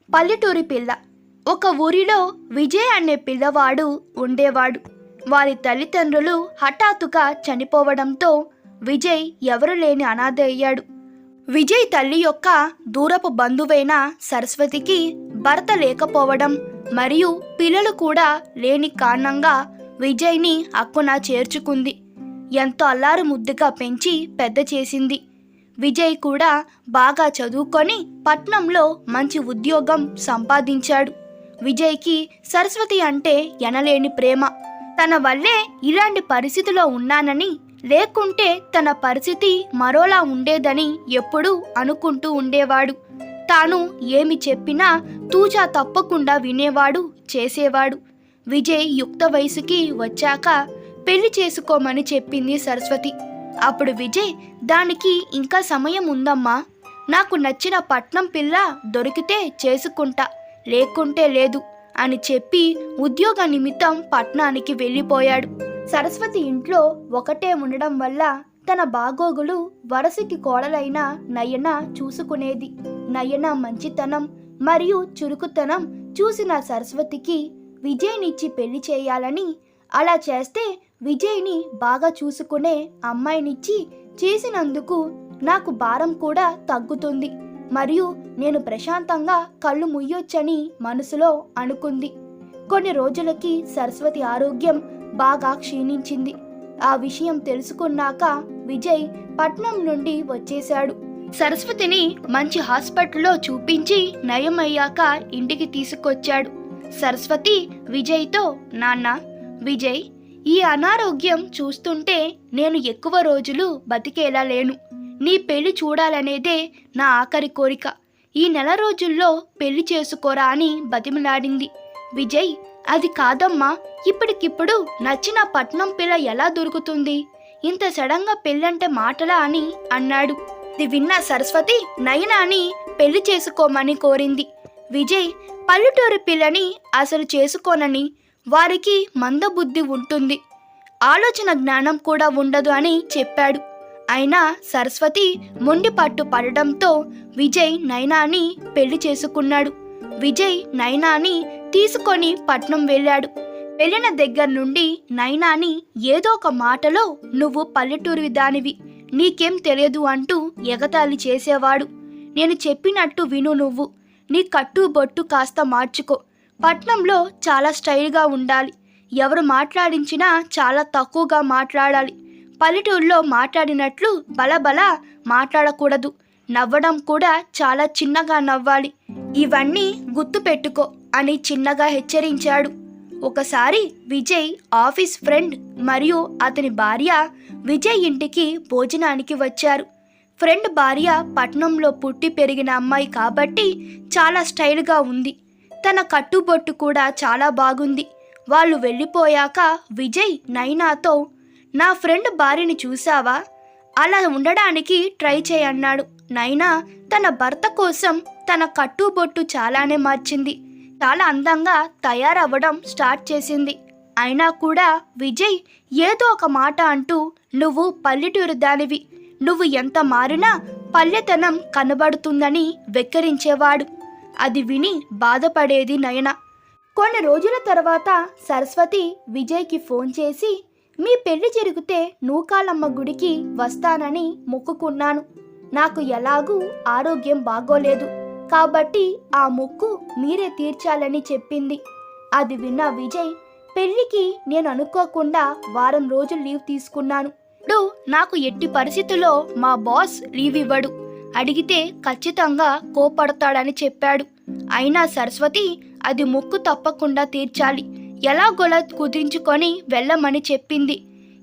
పల్లెటూరి పిల్ల. ఒక ఊరిలో విజయ్ అనే పిల్లవాడు ఉండేవాడు. వారి తల్లిదండ్రులు హఠాత్తుగా చనిపోవడంతో విజయ్ ఎవరు లేని అనాథ అయ్యాడు. విజయ్ తల్లి యొక్క దూరపు బంధువైన సరస్వతికి భర్త లేకపోవడం మరియు పిల్లలు కూడా లేని కారణంగా విజయ్ని అక్కున చేర్చుకుంది. ఎంతో అల్లారు ముద్దుగా పెంచి పెద్ద చేసింది. విజయ్ కూడా బాగా చదువుకొని పట్నంలో మంచి ఉద్యోగం సంపాదించాడు. విజయ్కి సరస్వతి అంటే ఎనలేని ప్రేమ. తన వల్లే ఇలాంటి పరిస్థితిలో ఉన్నానని, లేకుంటే తన పరిస్థితి మరోలా ఉండేదని ఎప్పుడూ అనుకుంటూ ఉండేవాడు. తాను ఏమి చెప్పినా తూచా తప్పకుండా వినేవాడు, చేసేవాడు. విజయ్ యుక్త వయసుకి వచ్చాక పెళ్లి చేసుకోమని చెప్పింది సరస్వతి. అప్పుడు విజయ్, దానికి ఇంకా సమయం ఉందమ్మా, నాకు నచ్చిన పట్నం పిల్ల దొరికితే చేసుకుంటా, లేకుంటే లేదు అని చెప్పి ఉద్యోగ నిమిత్తం పట్నానికి వెళ్ళిపోయాడు. సరస్వతి ఇంట్లో ఒకటే ఉండడం వల్ల తన బాగోగులు వరసకి కోడలైన నయన చూసుకునేది. నయన మంచితనం మరియు చురుకుతనం చూసిన సరస్వతికి విజయ్నిచ్చి పెళ్లి చేయాలని, అలా చేస్తే విజయ్ని బాగా చూసుకునే అమ్మాయినిచ్చి చేసినందుకు నాకు భారం కూడా తగ్గుతుంది మరియు నేను ప్రశాంతంగా కళ్ళు ముయ్యొచ్చని మనసులో అనుకుంది. కొన్ని రోజులకి సరస్వతి ఆరోగ్యం బాగా క్షీణించింది. ఆ విషయం తెలుసుకున్నాక విజయ్ పట్నం నుండి వచ్చేశాడు. సరస్వతిని మంచి హాస్పిటల్లో చూపించి నయమయ్యాక ఇంటికి తీసుకొచ్చాడు. సరస్వతి విజయ్తో, నాన్న విజయ్, ఈ అనారోగ్యం చూస్తుంటే నేను ఎక్కువ రోజులు బతికేలా లేను. నీ పెళ్లి చూడాలనేదే నా ఆఖరి కోరిక. ఈ నెల రోజుల్లో పెళ్లి చేసుకోరా అని బతిమలాడింది. విజయ్, అది కాదమ్మా, ఇప్పటికిప్పుడు నచ్చిన పట్నం పిల్ల ఎలా దొరుకుతుంది? ఇంత సడన్గా పెళ్ళంటే మాటలా అని అన్నాడు. ఇది విన్న సరస్వతి నయనాని పెళ్లి చేసుకోమని కోరింది. విజయ్, పల్లెటూరి పిల్లని అసలు చేసుకోనని, వారికి మందబుద్ధి ఉంటుంది, ఆలోచన జ్ఞానం కూడా ఉండదు అని చెప్పాడు. అయినా సరస్వతి మొండి పట్టు పడడంతో విజయ్ నయనాని పెళ్లి చేసుకున్నాడు. విజయ్ నయనాని తీసుకొని పట్నం వెళ్ళాడు. వెళ్ళిన దగ్గర నుండి నయనాని ఏదో ఒక మాటలో, నువ్వు పల్లెటూరి దానివి, నీకేం తెలియదు అంటూ ఎగతాళి చేసేవాడు. నేను చెప్పినట్టు విను, నువ్వు నీ కట్టు బొట్టు కాస్త మార్చుకో, పట్నంలో చాలా స్టైల్గా ఉండాలి, ఎవరు మాట్లాడించినా చాలా తక్కువగా మాట్లాడాలి, పల్లెటూరులో మాట్లాడినట్లు బలబల మాట్లాడకూడదు, నవ్వడం కూడా చాలా చిన్నగా నవ్వాలి, ఇవన్నీ గుర్తుపెట్టుకో అని చిన్నగా హెచ్చరించాడు. ఒకసారి విజయ్ ఆఫీస్ ఫ్రెండ్ మరియు అతని భార్య విజయ్ ఇంటికి భోజనానికి వచ్చారు. ఫ్రెండ్ భార్య పట్నంలో పుట్టి పెరిగిన అమ్మాయి కాబట్టి చాలా స్టైల్గా ఉంది. తన కట్టుబొట్టు కూడా చాలా బాగుంది. వాళ్ళు వెళ్ళిపోయాక విజయ్ నైనాతో, నా ఫ్రెండ్ భార్యని చూసావా? అలా ఉండడానికి ట్రై చేయన్నాడు. నైనా తన భర్త కోసం తన కట్టుబొట్టు చాలానే మార్చింది, చాలా అందంగా తయారవ్వడం స్టార్ట్ చేసింది. అయినా కూడా విజయ్ ఏదో ఒక మాట అంటూ, నువ్వు పల్లెటూరు దానివి, నువ్వు ఎంత మారినా పల్లెతనం కనబడుతుందని వెక్కిరించేవాడు. అది విని బాధపడేది నయన. కొన్ని రోజుల తర్వాత సరస్వతి విజయ్కి ఫోన్ చేసి, మీ పెళ్లి జరిగితే నూకాలమ్మ గుడికి వస్తానని మొక్కుకున్నాను, నాకు ఎలాగూ ఆరోగ్యం బాగోలేదు కాబట్టి ఆ మొక్కు మీరే తీర్చాలని చెప్పింది. అది విన్న విజయ్, పెళ్లికి నేను అనుకోకుండా వారం రోజులు లీవ్ తీసుకున్నాను, నాకు ఎట్టి పరిస్థితుల్లో మా బాస్ లీవ్ ఇవ్వడు, అడిగితే ఖచ్చితంగా కోపడతాడని చెప్పాడు. అయినా సరస్వతి అది మొక్కు తప్పకుండా తీర్చాలి, ఎలాగోలా కుదించుకొని వెళ్ళమని చెప్పింది.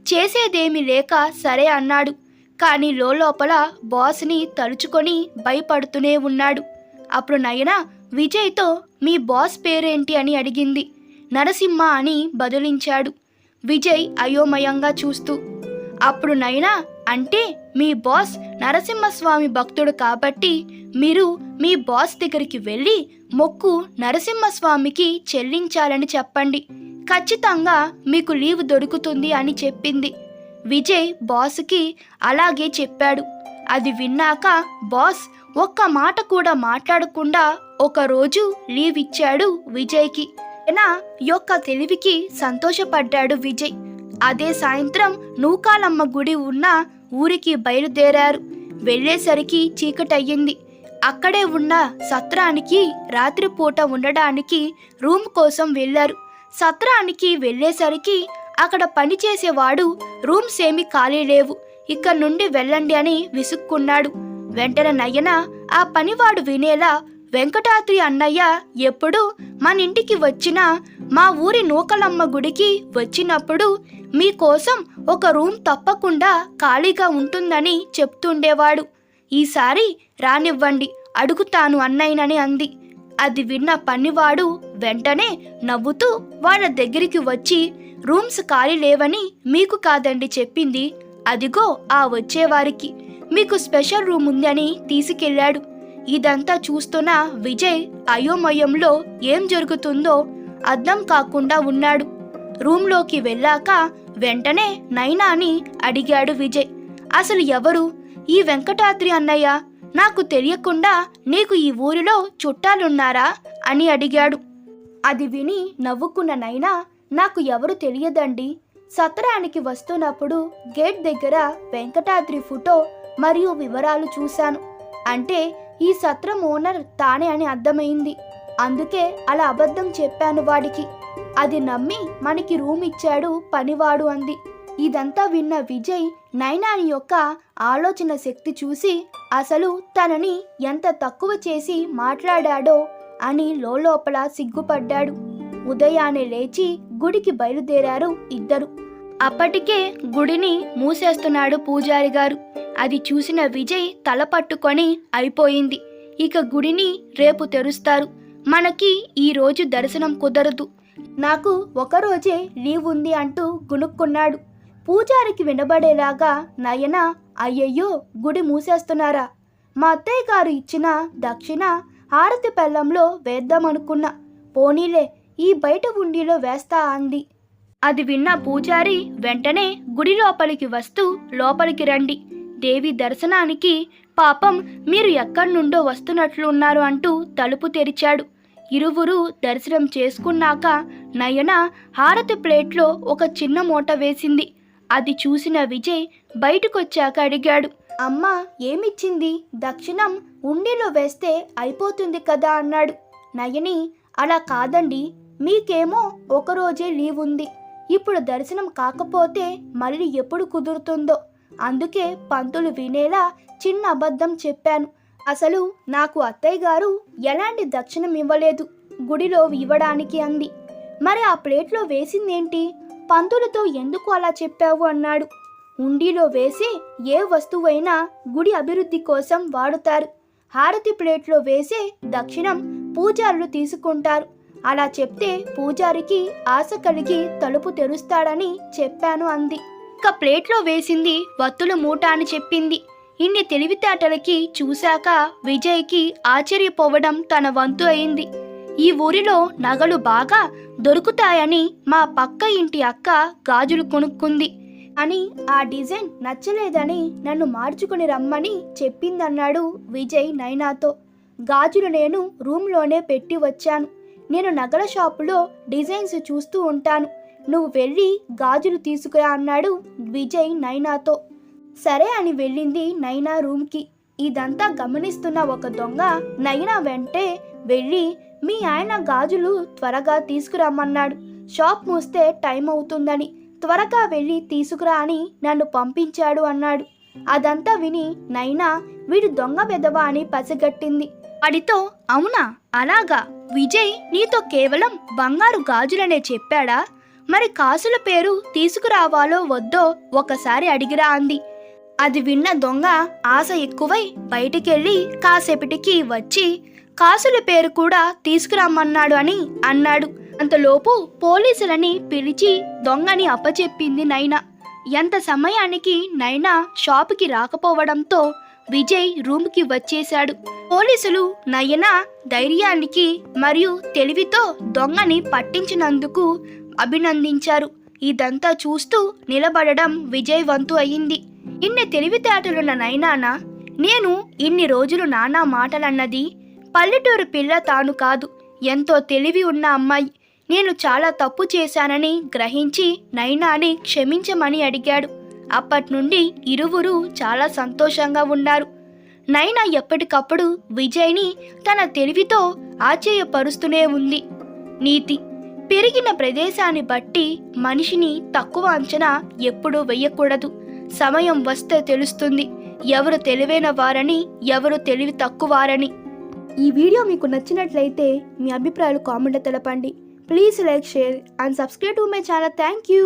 చేసేదేమీ లేక సరే అన్నాడు. కానీ లోపల బాస్ని తలుచుకొని భయపడుతూనే ఉన్నాడు. అప్పుడు నయన విజయ్తో, మీ బాస్ పేరేంటి అని అడిగింది. నరసింహ అని బదులించాడు. విజయ్ అయోమయంగా చూస్తూ, అప్పుడు నయన, అంటే మీ బాస్ నరసింహస్వామి భక్తుడు కాబట్టి మీరు మీ బాస్ దగ్గరికి వెళ్ళి మొక్కు నరసింహస్వామికి చెల్లించాలని చెప్పండి, ఖచ్చితంగా మీకు లీవ్ దొరుకుతుంది అని చెప్పింది. విజయ్ బాస్కి అలాగే చెప్పాడు. అది విన్నాక బాస్ ఒక్క మాట కూడా మాట్లాడకుండా ఒకరోజు లీవ్ ఇచ్చాడు విజయ్కి. నా యొక్క తెలివికి సంతోషపడ్డాడు విజయ్. అదే సాయంత్రం నూకాలమ్మ గుడి ఉన్న ఊరికి బయలుదేరారు. వెళ్ళేసరికి చీకటయ్యింది. అక్కడే ఉన్న సత్రానికి రాత్రిపూట ఉండడానికి రూమ్ కోసం వెళ్ళారు. సత్రానికి వెళ్ళేసరికి అక్కడ పనిచేసేవాడు రూమ్స్ ఏమీ ఖాళీ లేవు, ఇక్కడ నుండి వెళ్ళండి అని విసుక్కున్నాడు. వెంటనే నయన ఆ పనివాడు వినేలా, వెంకటాద్రి అన్నయ్య ఎప్పుడు మన ఇంటికి వచ్చినా మా ఊరి నూకలమ్మ గుడికి వచ్చినప్పుడు మీకోసం ఒక రూమ్ తప్పకుండా ఖాళీగా ఉంటుందని చెప్తుండేవాడు. ఈసారి రానివ్వండి, అడుగుతాను అన్నయ్యనని అంది. అది విన్న పనివాడు వెంటనే నవ్వుతూ వాళ్ళ దగ్గరికి వచ్చి, రూమ్స్ ఖాళీ లేవని మీకు కాదండి చెప్పింది, అదిగో ఆ వచ్చేవారికి మీకు స్పెషల్ రూమ్ ఉందని తీసుకెళ్లాడు. ఇదంతా చూస్తున్న విజయ్ అయోమయంలో ఏం జరుగుతుందో అర్థం కాకుండా ఉన్నాడు. రూమ్లోకి వెళ్ళాక వెంటనే నైనా అని అడిగాడు విజయ్. అసలు ఎవరు ఈ వెంకటాద్రి అన్నయ్య? నాకు తెలియకుండా నీకు ఈ ఊరిలో చుట్టాలున్నారా అని అడిగాడు. అది విని నవ్వుకున్న నైనా, నాకు ఎవరు తెలియదండి. సత్రానికి వస్తున్నప్పుడు గేట్ దగ్గర వెంకటాద్రి ఫోటో మరియు వివరాలు చూశాను. అంటే ఈ సత్రం ఓనర్ తానే అని అర్థమైంది. అందుకే అలా అబద్ధం చెప్పాను వాడికి. అది నమ్మి మనకి రూమ్ ఇచ్చాడు పనివాడు అంది. ఇదంతా విన్న విజయ్ నైనాని యొక్క ఆలోచన శక్తి చూసి అసలు తనని ఎంత తక్కువ చేసి మాట్లాడాడో అని లోపల సిగ్గుపడ్డాడు. ఉదయాన్నే లేచి గుడికి బయలుదేరారు ఇద్దరు. అప్పటికే గుడిని మూసేస్తున్నాడు పూజారి గారు. అది చూసిన విజయ్ తల పట్టుకొని అయిపోయింది, ఇక గుడిని రేపు తెరుస్తారు, మనకి ఈ రోజు దర్శనం కుదరదు, నాకు ఒకరోజే లీవ్ ఉంది అంటూ గునుక్కున్నాడు. పూజారికి వినబడేలాగా నయన, అయ్యయ్యో గుడి మూసేస్తున్నారా? మా అత్తయ్య గారు ఇచ్చిన దక్షిణ హారతి పెళ్ళంలో వేద్దామనుకున్నా, పోనీలే ఈ బయట ఉండిలో వేస్తా అంది. అది విన్న పూజారి వెంటనే గుడి లోపలికి వస్తూ, లోపలికి రండి, దేవి దర్శనానికి పాపం మీరు ఎక్కడి నుండో వస్తున్నట్లు ఉన్నారు అంటూ తలుపు తెరిచాడు. ఇరువురు దర్శనం చేసుకున్నాక నయన హారతి ప్లేట్లో ఒక చిన్న మూట వేసింది. అది చూసిన విజయ్ బయటకొచ్చాక అడిగాడు, అమ్మా ఏమిచ్చింది? దక్షిణం ఉండిలో వేస్తే అయిపోతుంది కదా అన్నాడు. నయని, అలా కాదండి, మీకేమో ఒకరోజే లీవ్ ఉంది, ఇప్పుడు దర్శనం కాకపోతే మళ్ళీ ఎప్పుడు కుదురుతుందో, అందుకే పంతులు వినేలా చిన్న అబద్ధం చెప్పాను. అసలు నాకు అత్తయ్య గారు ఎలాంటి దక్షిణం ఇవ్వలేదు గుడిలో ఇవ్వడానికి అంది. మరి ఆ ప్లేట్లో వేసిందేంటి? పంతులతో ఎందుకు అలా చెప్పావు అన్నాడు. ఉండిలో వేసే ఏ వస్తువైనా గుడి అభివృద్ధి కోసం వాడుతారు. హారతి ప్లేట్లో వేసే దక్షిణం పూజారులు తీసుకుంటారు. అలా చెప్తే పూజారికి ఆశ కలిగి తలుపు తెరుస్తాడని చెప్పాను అంది. ఇక ప్లేట్లో వేసింది వత్తుల మూట అని చెప్పింది. ఇన్ని తెలివితేటలకి చూశాక విజయ్కి ఆశ్చర్యపోవడం తన వంతు అయింది. ఈ ఊరిలో నగలు బాగా దొరుకుతాయని మా పక్క ఇంటి అక్క గాజులు కొనుక్కుంది అని, ఆ డిజైన్ నచ్చలేదని నన్ను మార్చుకుని రమ్మని చెప్పిందన్నాడు విజయ్ నైనాతో. గాజులు నేను రూమ్లోనే పెట్టి వచ్చాను, నేను నగల షాపులో డిజైన్స్ చూస్తూ ఉంటాను, నువ్వు వెళ్ళి గాజులు తీసుకురా అన్నాడు విజయ్ నైనాతో. సరే అని వెళ్ళింది నైనా రూమ్కి. ఇదంతా గమనిస్తున్న ఒక దొంగ నైనా వెంటే వెళ్ళి, మీ ఆయన గాజులు త్వరగా తీసుకురమ్మన్నాడు, షాప్ మూస్తే టైం అవుతుందని, త్వరగా వెళ్ళి తీసుకురా అని నన్ను పంపించాడు అన్నాడు. అదంతా విని నైనా వీడు దొంగ బెదవా అని పసిగట్టింది. వాడితో, అవునా అలాగా, విజయ్ నీతో కేవలం బంగారు గాజులనే చెప్పాడా? మరి కాసుల పేరు తీసుకురావాలో వద్దో ఒకసారి అడిగిరా అంది. అది విన్న దొంగ ఆశ ఎక్కువై బయటికెళ్ళి కాసేపటికి వచ్చి కాసుల పేరు కూడా తీసుకురమ్మన్నాడు అని అన్నాడు. అంతలోపు పోలీసులని పిలిచి దొంగని అప్పచెప్పింది నైనా. ఎంత సమయానికి నైనా షాపుకి రాకపోవడంతో విజయ్ రూమ్కి వచ్చేశాడు. పోలీసులు నయన ధైర్యానికి మరియు తెలివితో దొంగని పట్టించినందుకు అభినందించారు. ఇదంతా చూస్తూ నిలబడడం విజయ్ వంతు అయింది. ఇన్ని తెలివితేటలున్న నైనానా, నేను ఇన్ని రోజులు నానా మాటలన్నది పల్లెటూరు పిల్ల తాను కాదు, ఎంతో తెలివి ఉన్న అమ్మాయి. నేను చాలా తప్పు చేశానని గ్రహించి నైనాని క్షమించమని అడిగాడు. అప్పట్నుండి ఇరువురు చాలా సంతోషంగా ఉన్నారు. నైనా ఎప్పటికప్పుడు విజయ్ని తన తెలివితో ఆశ్చర్యపరుస్తూనే ఉంది. నీతి: పెరిగిన ప్రదేశాన్ని బట్టి మనిషిని తక్కువ అంచనా ఎప్పుడూ వెయ్యకూడదు. సమయం వస్తే తెలుస్తుంది ఎవరు తెలివైన వారని, ఎవరు తెలివి తక్కువారని. ఈ వీడియో మీకు నచ్చినట్లయితే మీ అభిప్రాయాలు కామెంట్లో తెలపండి. Please like, share and subscribe to my channel. Thank you.